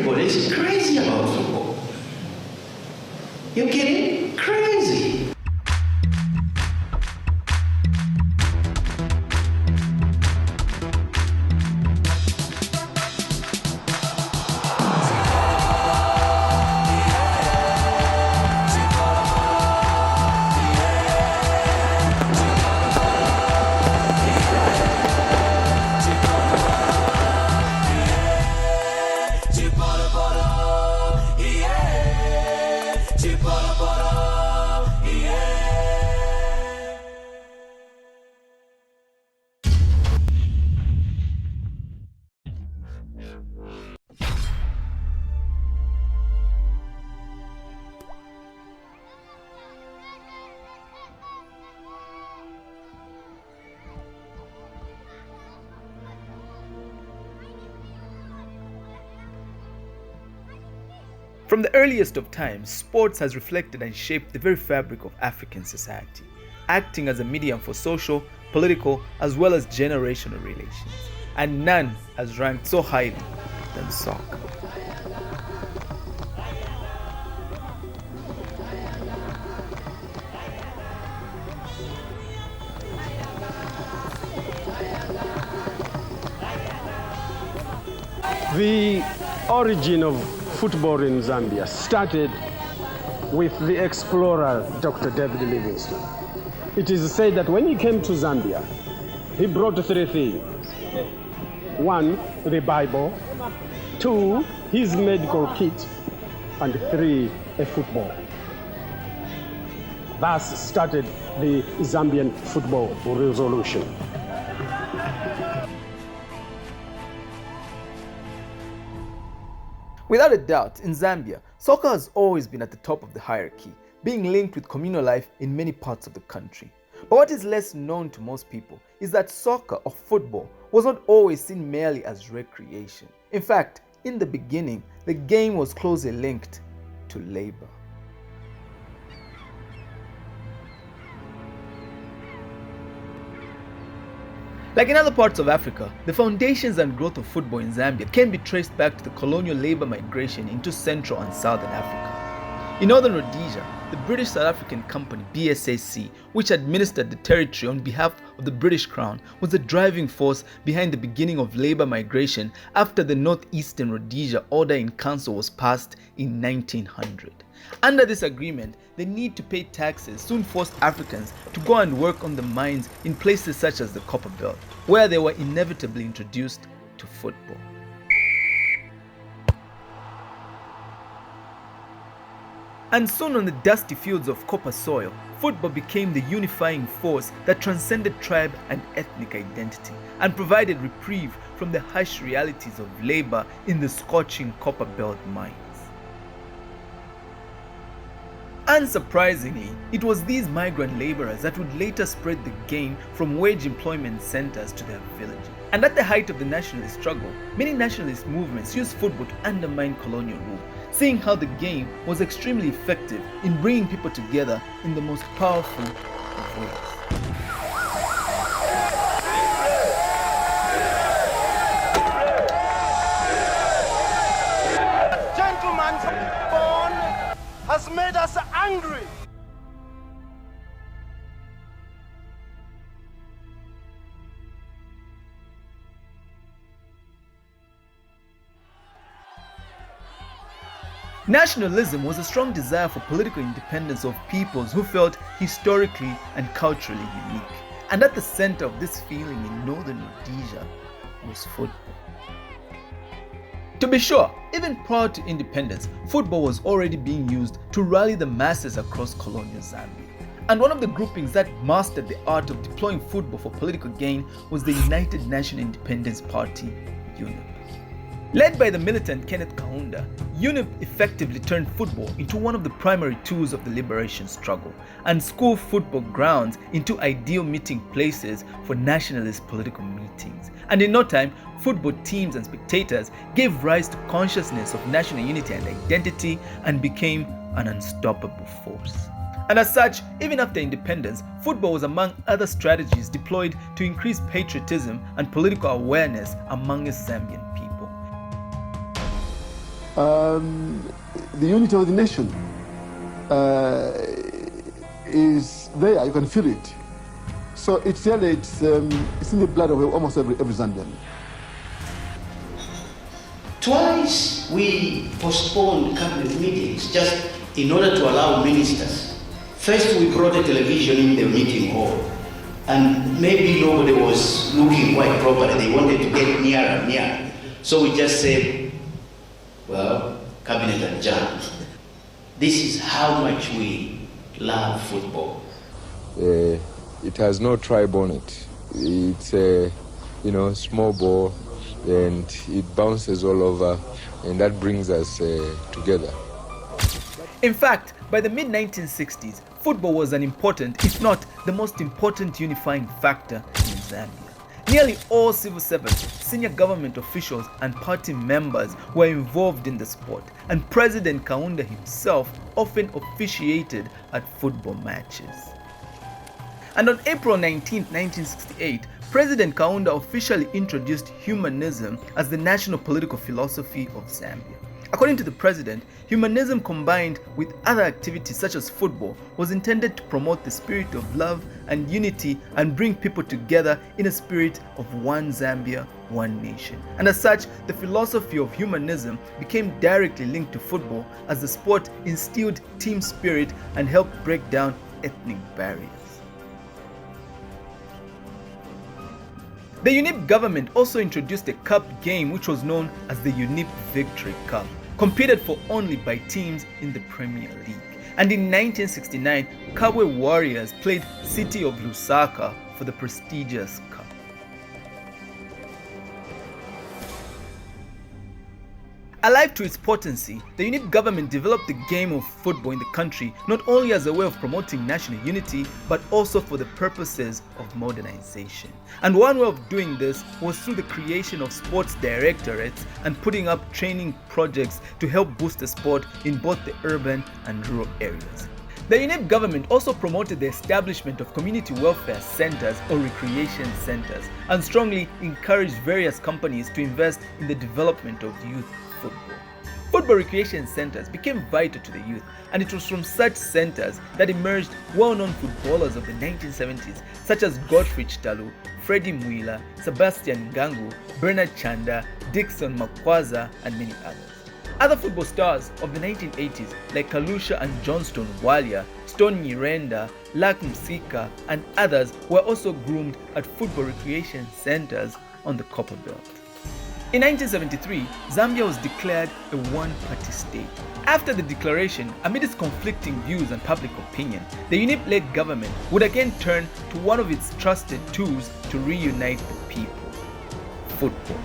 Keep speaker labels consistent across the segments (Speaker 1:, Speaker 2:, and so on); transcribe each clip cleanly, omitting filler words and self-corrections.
Speaker 1: everybody is crazy about football. You're kidding? Crazy.
Speaker 2: From the earliest of times, sports has reflected and shaped the very fabric of African society, acting as a medium for social, political, as well as generational relations. And none has ranked so highly than soccer.
Speaker 3: The origin of football in Zambia started with the explorer Dr. David Livingstone. It is said that when he came to Zambia, he brought 3 things. 1, the Bible. 2, his medical kit. And 3, a football. Thus started the Zambian football revolution.
Speaker 2: Without a doubt, in Zambia, soccer has always been at the top of the hierarchy, being linked with communal life in many parts of the country. But what is less known to most people is that soccer or football was not always seen merely as recreation. In fact, in the beginning, the game was closely linked to labor. Like in other parts of Africa, the foundations and growth of football in Zambia can be traced back to the colonial labor migration into Central and Southern Africa. In Northern Rhodesia, the British South African company BSAC, which administered the territory on behalf of the British Crown, was the driving force behind the beginning of labor migration after the Northeastern Rhodesia Order in Council was passed in 1900. Under this agreement, the need to pay taxes soon forced Africans to go and work on the mines in places such as the Copper Belt, where they were inevitably introduced to football. And soon on the dusty fields of copper soil, football became the unifying force that transcended tribe and ethnic identity and provided reprieve from the harsh realities of labor in the scorching Copper Belt mines. Unsurprisingly, it was these migrant laborers that would later spread the game from wage employment centers to their villages. And at the height of the nationalist struggle, many nationalist movements used football to undermine colonial rule, seeing how the game was extremely effective in bringing people together in the most powerful of ways.
Speaker 4: Gentleman born has made us angry.
Speaker 2: Nationalism was a strong desire for political independence of peoples who felt historically and culturally unique. And at the center of this feeling in Northern Rhodesia was football. To be sure, even prior to independence, football was already being used to rally the masses across colonial Zambia. And one of the groupings that mastered the art of deploying football for political gain was the United National Independence Party, UNIP. Led by the militant Kenneth Kaunda, UNIP effectively turned football into one of the primary tools of the liberation struggle, and school football grounds into ideal meeting places for nationalist political meetings. And in no time, football teams and spectators gave rise to consciousness of national unity and identity and became an unstoppable force. And as such, even after independence, football was among other strategies deployed to increase patriotism and political awareness among its Zambian people.
Speaker 5: the unity of the nation is there. You can feel it. So it's really it's in the blood of almost every Zambian.
Speaker 1: Twice we postponed cabinet meetings just in order to allow ministers. First we brought a television in the meeting hall, and maybe nobody was looking quite properly. They wanted to get nearer and nearer. So we just said, well, cabinet adjourned. This is how much we love football.
Speaker 6: It has no tribe on it. It's a small ball, and it bounces all over, and that brings us together.
Speaker 2: In fact, by the mid-1960s, football was an important, if not the most important unifying factor in Zambia. Nearly all civil servants, senior government officials and party members were involved in the sport, and President Kaunda himself often officiated at football matches. And on April 19, 1968, President Kaunda officially introduced humanism as the national political philosophy of Zambia. According to the president, humanism combined with other activities such as football was intended to promote the spirit of love and unity and bring people together in a spirit of one Zambia, one nation. And as such, the philosophy of humanism became directly linked to football as the sport instilled team spirit and helped break down ethnic barriers. The UNIP government also introduced a cup game which was known as the UNIP Victory Cup, competed for only by teams in the Premier League. And in 1969, Hikabwa Warriors played City of Lusaka for the prestigious cup. Alive to its potency, the UNIP government developed the game of football in the country not only as a way of promoting national unity, but also for the purposes of modernization. And one way of doing this was through the creation of sports directorates and putting up training projects to help boost the sport in both the urban and rural areas. The UNIP government also promoted the establishment of community welfare centers or recreation centers and strongly encouraged various companies to invest in the development of youth football. Football recreation centers became vital to the youth, and it was from such centers that emerged well-known footballers of the 1970s such as Godfrey Chitalu, Freddie Mwila, Sebastian Ngangu, Bernard Chanda, Dixon Makwaza, and many others. Other football stars of the 1980s like Kalusha and Johnston Walia, Stone Nyirenda, Lak Msika, and others were also groomed at football recreation centers on the Copper Belt. In 1973, Zambia was declared a one-party state. After the declaration, amid its conflicting views and public opinion, the UNIP-led government would again turn to one of its trusted tools to reunite the people: football.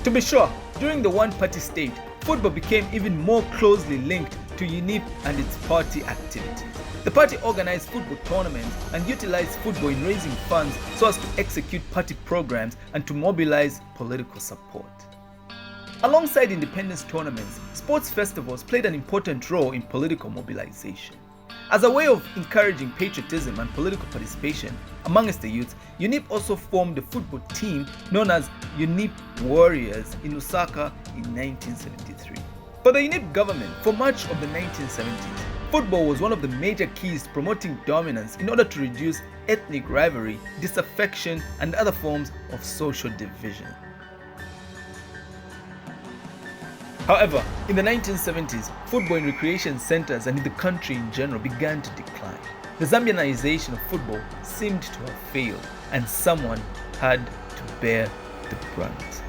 Speaker 2: To be sure, during the one-party state, football became even more closely linked to UNIP and its party activities. The party organized football tournaments and utilized football in raising funds so as to execute party programs and to mobilize political support. Alongside independence tournaments, sports festivals played an important role in political mobilization. As a way of encouraging patriotism and political participation amongst the youth, UNIP also formed a football team known as UNIP Warriors in Lusaka in 1973. For the UNIP government, for much of the 1970s, football was one of the major keys to promoting dominance in order to reduce ethnic rivalry, disaffection, and other forms of social division. However, in the 1970s, football in recreation centers and in the country in general began to decline. The Zambianization of football seemed to have failed, and someone had to bear the brunt.